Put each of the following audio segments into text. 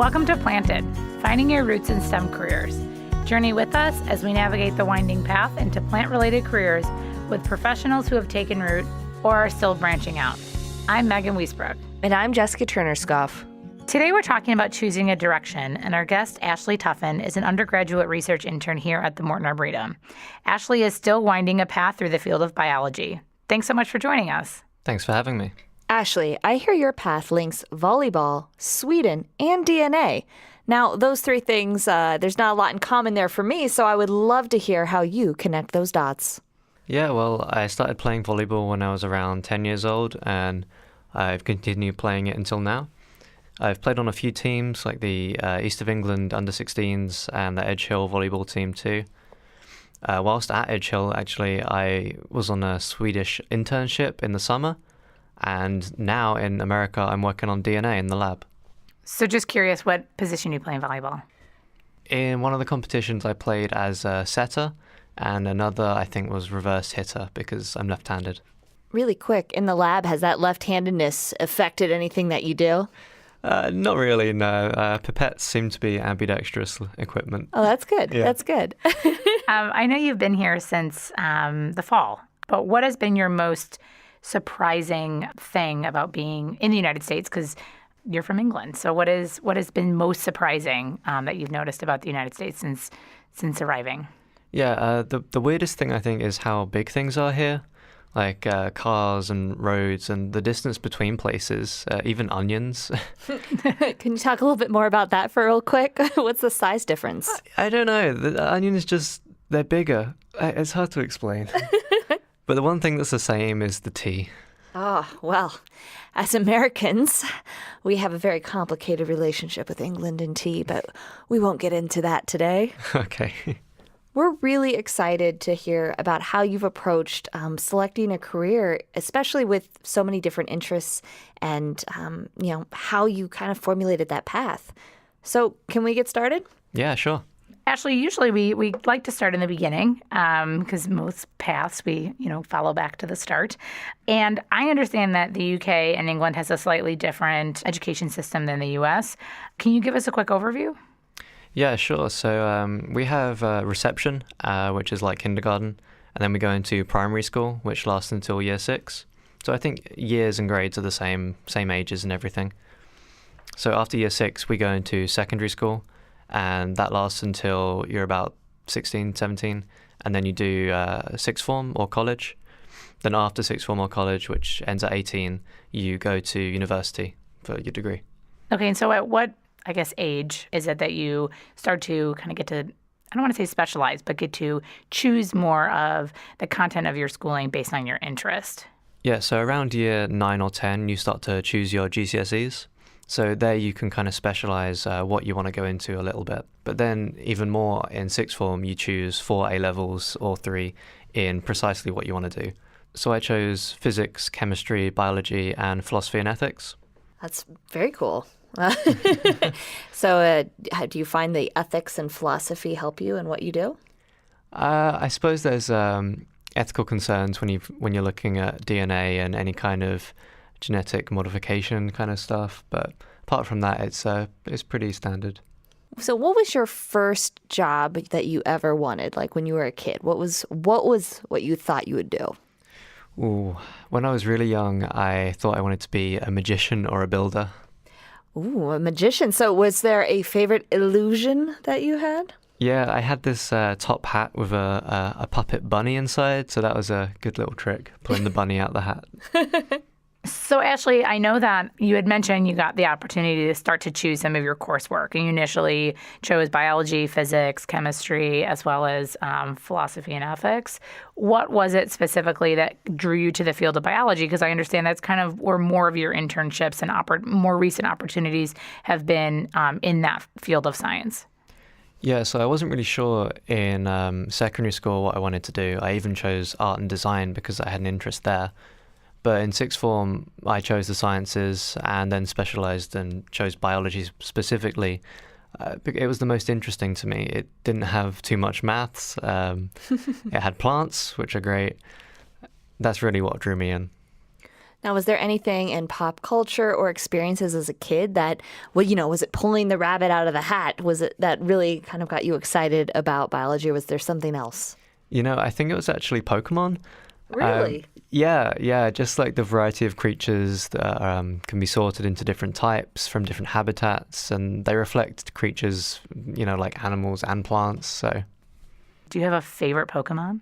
Welcome to Planted, Finding Your Roots in STEM Careers. Journey with us as we navigate the winding path into plant-related careers with professionals who have taken root or are still branching out. I'm Megan Wiesbrook. And I'm Jessica Turner-Scoff. Today we're talking about choosing a direction, and our guest, Ashley Tuffin, is an undergraduate research intern here at the Morton Arboretum. Ashley is still winding a path through the field of biology. Thanks so much for joining us. Thanks for having me. Ashley, I hear your path links volleyball, Sweden, and DNA. Now, those three things, there's not a lot in common there for me, so I would love to hear how you connect those dots. Yeah, well, I started playing volleyball when I was around 10 years old, and I've continued playing it until now. I've played on a few teams, like the East of England under-16s and the Edge Hill volleyball team too. Whilst at Edge Hill, actually, I was on a Swedish internship in the summer, and now in America, I'm working on DNA in the lab. So just curious, what position you play in volleyball? In one of the competitions, I played as a setter, and another, I think, was reverse hitter because I'm left-handed. Really quick, in the lab, has that left-handedness affected anything that you do? Not really, no. Pipettes seem to be ambidextrous equipment. Oh, that's good. Yeah. That's good. I know you've been here since the fall, but what has been your most surprising thing about being in the United States? Because you're from England. So what has been most surprising that you've noticed about the United States since arriving? Yeah, the weirdest thing, I think, is how big things are here. Like cars and roads and the distance between places, even onions. Can you talk a little bit more about that for real quick? What's the size difference? I don't know. The onions just, they're bigger. It's hard to explain. But the one thing that's the same is the tea. Oh, well, as Americans, we have a very complicated relationship with England and tea, but we won't get into that today. Okay. We're really excited to hear about how you've approached selecting a career, especially with so many different interests and, how you kind of formulated that path. So can we get started? Yeah, sure. Ashley, usually we like to start in the beginning because most paths we follow back to the start. And I understand that the UK and England has a slightly different education system than the US. Can you give us a quick overview? Yeah, sure. So we have reception, which is like kindergarten, and then we go into primary school, which lasts until year 6. So I think years and grades are the same ages and everything. So after year 6, we go into secondary school, and that lasts until you're about 16, 17, and then you do sixth form or college. Then after sixth form or college, which ends at 18, you go to university for your degree. Okay, and so at what age is it that you start to kind of get to, I don't want to say specialize, but get to choose more of the content of your schooling based on your interest? Yeah, so around year 9 or 10, you start to choose your GCSEs. So there you can kind of specialize what you want to go into a little bit. But then even more in sixth form, you choose 4 A-levels or 3 in precisely what you want to do. So I chose physics, chemistry, biology, and philosophy and ethics. That's very cool. So do you find the ethics and philosophy help you in what you do? I suppose there's ethical concerns when you're looking at DNA and any kind of genetic modification kind of stuff. But apart from that, it's pretty standard. So what was your first job that you ever wanted, like when you were a kid? What was what you thought you would do? Ooh, when I was really young, I thought I wanted to be a magician or a builder. Ooh, a magician. So was there a favorite illusion that you had? Yeah, I had this top hat with a puppet bunny inside, so that was a good little trick, pulling the bunny out the hat. So, Ashley, I know that you had mentioned you got the opportunity to start to choose some of your coursework, and you initially chose biology, physics, chemistry, as well as philosophy and ethics. What was it specifically that drew you to the field of biology? Because I understand that's kind of where more of your internships and more recent opportunities have been in that field of science. Yeah, so I wasn't really sure in secondary school what I wanted to do. I even chose art and design because I had an interest there. But in sixth form, I chose the sciences and then specialized and chose biology specifically. It was the most interesting to me. It didn't have too much maths. It had plants, which are great. That's really what drew me in. Now, was there anything in pop culture or experiences as a kid that, well, was it pulling the rabbit out of the hat? Was it that really kind of got you excited about biology, or was there something else? I think it was actually Pokemon. Really? Yeah, just like the variety of creatures that can be sorted into different types from different habitats, and they reflect creatures, like animals and plants. So, Do you have a favorite Pokemon?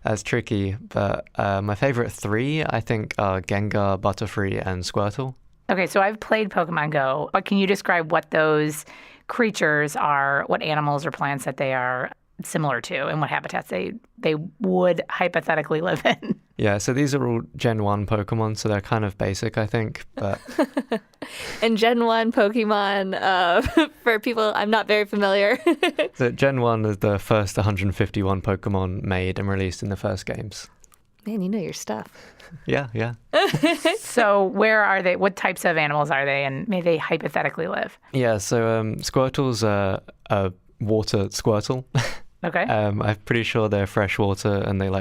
that's tricky, but my favorite three, I think, are Gengar, Butterfree, and Squirtle. Okay, so I've played Pokemon Go, but can you describe what those creatures are, what animals or plants that they are similar to, and what habitats they would hypothetically live in? Yeah, so these are all Gen 1 Pokemon, so they're kind of basic, I think, but... And Gen 1 Pokemon, for people I'm not very familiar. So Gen 1 is the first 151 Pokemon made and released in the first games. Man, you know your stuff. Yeah. So where are they? What types of animals are they, and may they hypothetically live? Yeah, so Squirtle's a water Squirtle. Okay. I'm pretty sure they're freshwater and they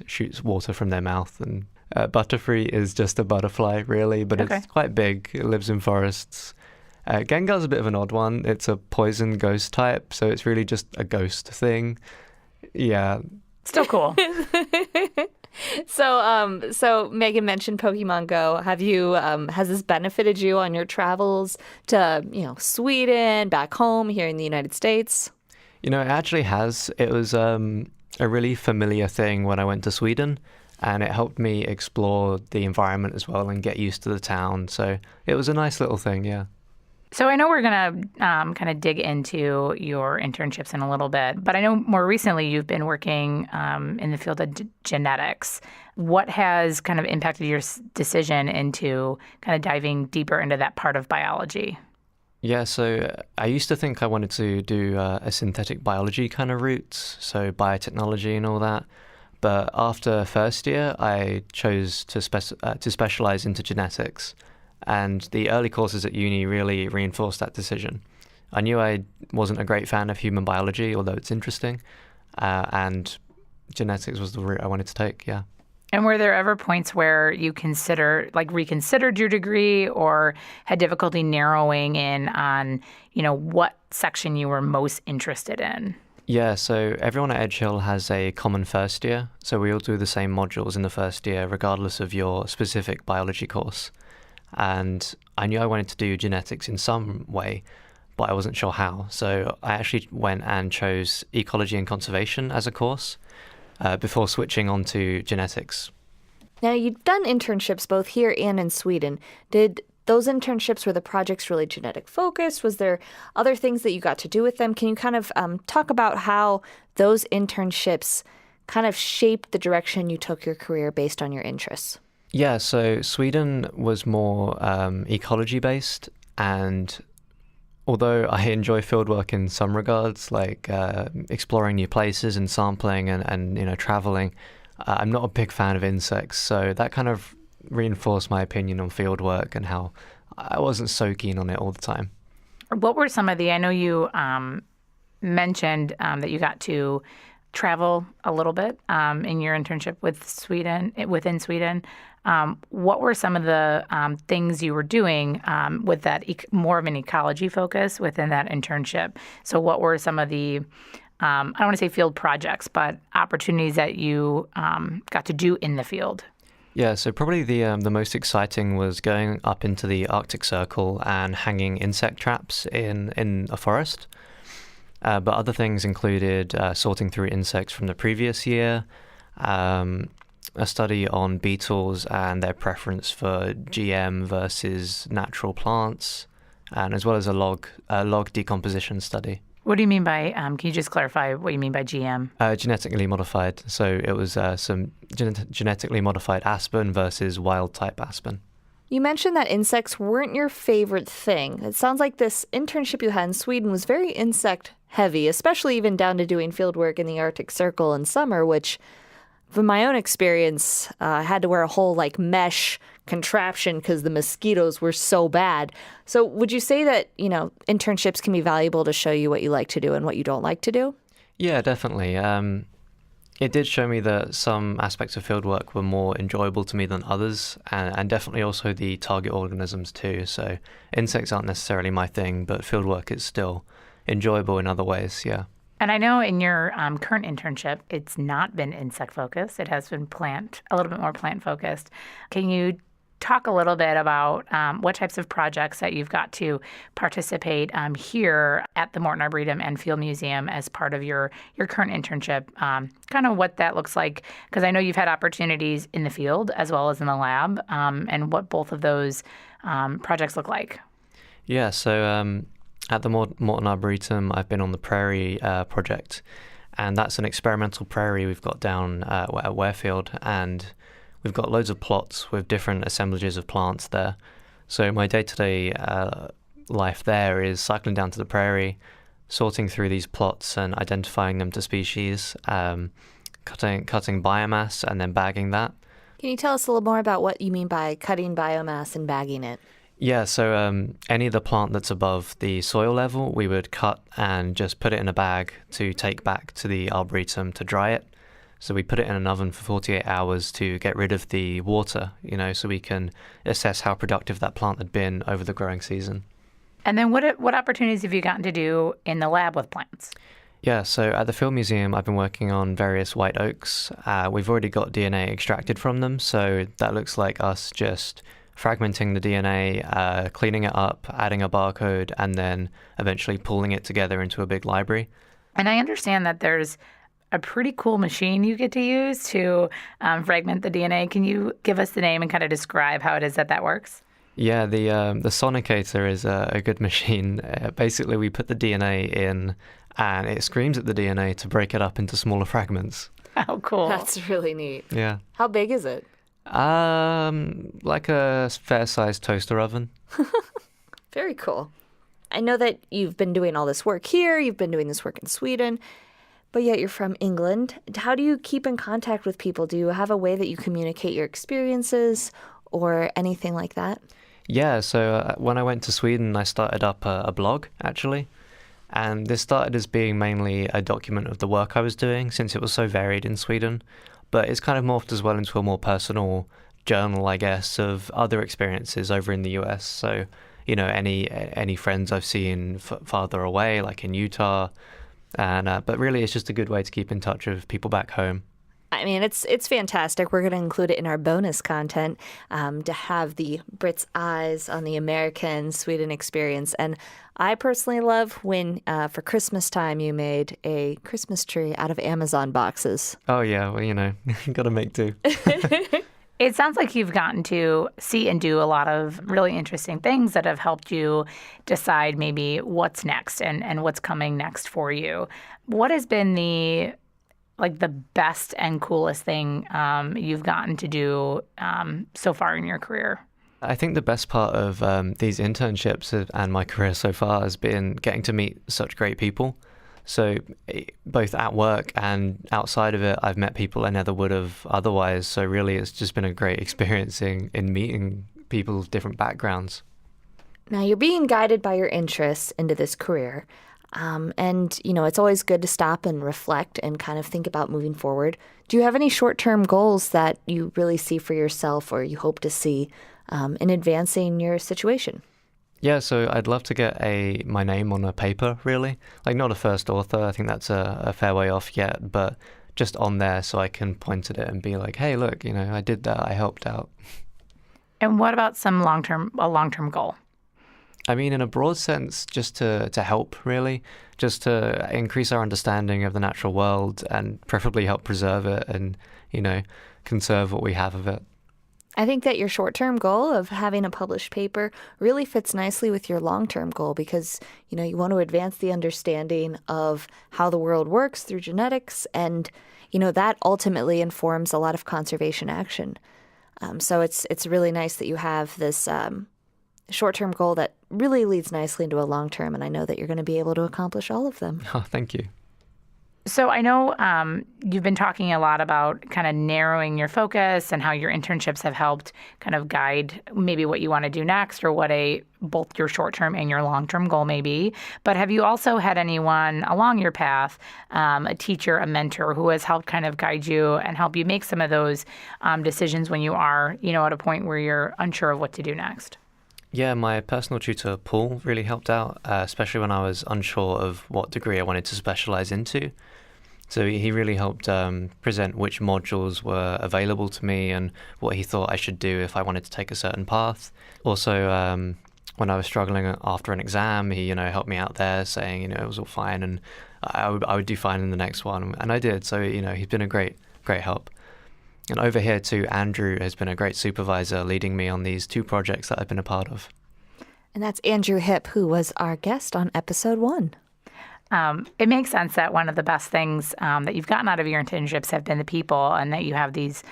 shoot water from their mouth. And Butterfree is just a butterfly, really, but Okay. it's quite big. It lives in forests. Gengar's a bit of an odd one. It's a poison ghost type, so it's really just a ghost thing. Yeah. Still cool. So Megan mentioned Pokemon Go. Have you has this benefited you on your travels to, Sweden, back home here in the United States? It actually has. It was a really familiar thing when I went to Sweden, and it helped me explore the environment as well and get used to the town. So it was a nice little thing, yeah. So I know we're going to kind of dig into your internships in a little bit, but I know more recently you've been working in the field of genetics. What has kind of impacted your decision into kind of diving deeper into that part of biology? Yeah, so I used to think I wanted to do a synthetic biology kind of route, so biotechnology and all that. But after first year, I chose to specialize into genetics. And the early courses at uni really reinforced that decision. I knew I wasn't a great fan of human biology, although it's interesting. And genetics was the route I wanted to take, yeah. And were there ever points where you reconsidered your degree or had difficulty narrowing in on, what section you were most interested in? Yeah, so everyone at Edge Hill has a common first year. So we all do the same modules in the first year, regardless of your specific biology course. And I knew I wanted to do genetics in some way, but I wasn't sure how. So I actually went and chose ecology and conservation as a course before switching on to genetics. Now, you've done internships both here and in Sweden. Did those internships, were the projects really genetic focused? Was there other things that you got to do with them? Can you kind of talk about how those internships kind of shaped the direction you took your career based on your interests? Yeah, so Sweden was more ecology based, and although I enjoy fieldwork in some regards, like exploring new places and sampling and traveling, I'm not a big fan of insects. So that kind of reinforced my opinion on fieldwork and how I wasn't so keen on it all the time. What were some of I know you mentioned that you got to travel a little bit in your internship within Sweden. What were some of the things you were doing with that more of an ecology focus within that internship? So what were some of the, I don't want to say field projects, but opportunities that you got to do in the field? Yeah, so probably the most exciting was going up into the Arctic Circle and hanging insect traps in a forest. But other things included sorting through insects from the previous year, a study on beetles and their preference for GM versus natural plants, and as well as a log decomposition study. What do you mean by, can you just clarify what you mean by GM? Genetically modified. So it was some genetically modified aspen versus wild type aspen. You mentioned that insects weren't your favorite thing. It sounds like this internship you had in Sweden was very insect heavy, especially even down to doing field work in the Arctic Circle in summer, which from my own experience, I had to wear a whole mesh contraption because the mosquitoes were so bad. So would you say that, internships can be valuable to show you what you like to do and what you don't like to do? Yeah, definitely. It did show me that some aspects of fieldwork were more enjoyable to me than others, and definitely also the target organisms too. So insects aren't necessarily my thing, but fieldwork is still enjoyable in other ways, yeah. And I know in your current internship, it's not been insect focused. It has been a little bit more plant focused. Can you talk a little bit about what types of projects that you've got to participate here at the Morton Arboretum and Field Museum as part of your current internship, kind of what that looks like? Because I know you've had opportunities in the field as well as in the lab, and what both of those projects look like. Yeah, so at the Morton Arboretum, I've been on the prairie project, and that's an experimental prairie we've got down at Warefield, and we've got loads of plots with different assemblages of plants there. So my day-to-day life there is cycling down to the prairie, sorting through these plots and identifying them to species, cutting biomass and then bagging that. Can you tell us a little more about what you mean by cutting biomass and bagging it? Yeah, so any of the plant that's above the soil level, we would cut and just put it in a bag to take back to the Arboretum to dry it. So we put it in an oven for 48 hours to get rid of the water, so we can assess how productive that plant had been over the growing season. And then what opportunities have you gotten to do in the lab with plants? Yeah, so at the Field Museum, I've been working on various white oaks. We've already got DNA extracted from them, so that looks like us just fragmenting the DNA, cleaning it up, adding a barcode, and then eventually pulling it together into a big library. And I understand that there's a pretty cool machine you get to use to fragment the DNA. Can you give us the name and kind of describe how it is that works? Yeah, the sonicator is a good machine. Basically, we put the DNA in, and it screams at the DNA to break it up into smaller fragments. Oh, cool. That's really neat. Yeah. How big is it? Like a fair-sized toaster oven. Very cool. I know that you've been doing all this work here, you've been doing this work in Sweden, but yet you're from England. How do you keep in contact with people? Do you have a way that you communicate your experiences or anything like that? Yeah, so when I went to Sweden, I started up a blog, actually. And this started as being mainly a document of the work I was doing, since it was so varied in Sweden. But it's kind of morphed as well into a more personal journal, I guess, of other experiences over in the US. So, any friends I've seen farther away, like in Utah. And but really, it's just a good way to keep in touch with people back home. I mean, it's fantastic. We're going to include it in our bonus content to have the Brit's eyes on the American Sweden experience. And I personally love when, for Christmas time, you made a Christmas tree out of Amazon boxes. Oh, yeah. Well, you got to make do. It sounds like you've gotten to see and do a lot of really interesting things that have helped you decide maybe what's next and what's coming next for you. What has been the best and coolest thing you've gotten to do so far in your career? I think the best part of these internships and my career so far has been getting to meet such great people. So both at work and outside of it, I've met people I never would have otherwise. So really, it's just been a great experience in meeting people with different backgrounds. Now, you're being guided by your interests into this career. And, it's always good to stop and reflect and kind of think about moving forward. Do you have any short-term goals that you really see for yourself or you hope to see in advancing your situation? Yeah, so I'd love to get my name on a paper, really. Like, not a first author, I think that's a fair way off yet, but just on there so I can point at it and be like, hey, look, I did that, I helped out. And what about a long-term goal? I mean, in a broad sense, just to help, really, just to increase our understanding of the natural world and preferably help preserve it and, conserve what we have of it. I think that your short-term goal of having a published paper really fits nicely with your long-term goal because, you want to advance the understanding of how the world works through genetics and, that ultimately informs a lot of conservation action. So it's really nice that you have this short-term goal that really leads nicely into a long-term, and I know that you're going to be able to accomplish all of them. Oh, thank you. So I know you've been talking a lot about kind of narrowing your focus and how your internships have helped kind of guide maybe what you want to do next or what both your short-term and your long-term goal may be. But have you also had anyone along your path, a teacher, a mentor, who has helped kind of guide you and help you make some of those decisions when you are, at a point where you're unsure of what to do next? Yeah, my personal tutor, Paul, really helped out, especially when I was unsure of what degree I wanted to specialize into. So he really helped present which modules were available to me and what he thought I should do if I wanted to take a certain path. Also, when I was struggling after an exam, he, helped me out there saying, it was all fine and I would do fine in the next one. And I did. So, he's been a great help. And over here too, Andrew has been a great supervisor leading me on these 2 projects that I've been a part of. And that's Andrew Hipp, who was our guest on episode 1. It makes sense that one of the best things that you've gotten out of your internships have been the people, and that you have these,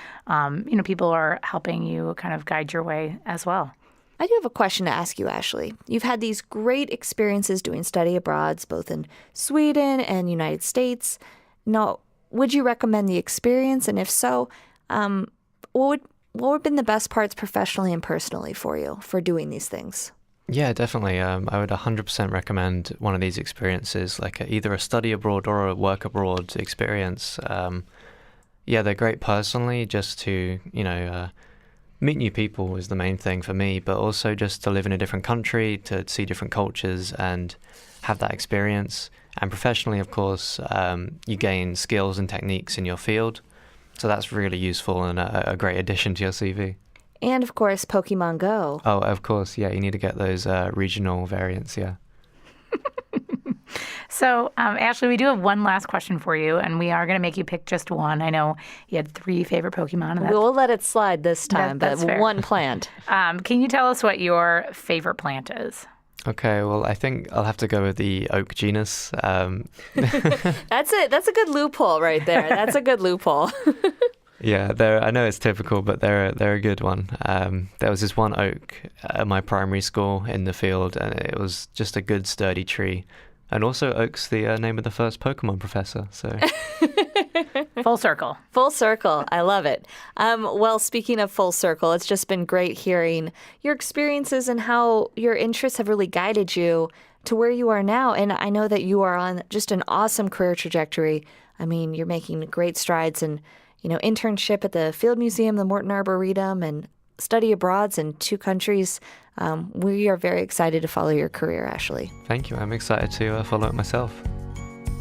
people are helping you kind of guide your way as well. I do have a question to ask you, Ashley. You've had these great experiences doing study abroads, both in Sweden and United States. Now, would you recommend the experience? And if so, what would have been the best parts professionally and personally for you for doing these things? Yeah, definitely. I would 100% recommend one of these experiences, like either a study abroad or a work abroad experience. They're great personally, just to, meet new people is the main thing for me, but also just to live in a different country, to see different cultures and have that experience. And professionally, of course, you gain skills and techniques in your field. So that's really useful and a great addition to your CV. And, of course, Pokemon Go. Oh, of course. Yeah, you need to get those regional variants, yeah. So, Ashley, we do have one last question for you, and we are going to make you pick just one. I know you had 3 favorite Pokemon. And we'll let it slide this time, that's but fair. One plant. Can you tell us what your favorite plant is? Okay, well, I think I'll have to go with the oak genus. That's it. That's a good loophole right there. That's a good loophole. Yeah, I know it's typical, but they're a good one. There was this one oak at my primary school in the field, and it was just a good sturdy tree. And also, oak's the name of the first Pokemon professor. So Full circle. Full circle. I love it. Well, speaking of full circle, it's just been great hearing your experiences and how your interests have really guided you to where you are now. And I know that you are on just an awesome career trajectory. I mean, you're making great strides in internship at the Field Museum, the Morton Arboretum, and study abroads in 2 countries. We are very excited to follow your career, Ashley. Thank you. I'm excited to follow it myself.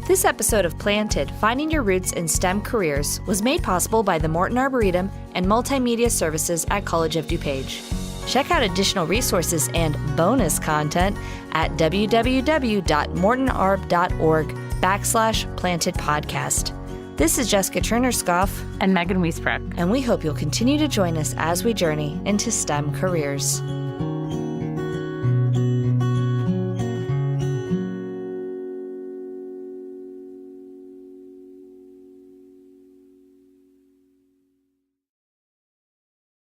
This episode of Planted, Finding Your Roots in STEM Careers, was made possible by the Morton Arboretum and Multimedia Services at College of DuPage. Check out additional resources and bonus content at www.mortonarb.org/plantedpodcast. This is Jessica Turner-Scoff And Megan Wiesbrook. and we hope you'll continue to join us as we journey into STEM careers.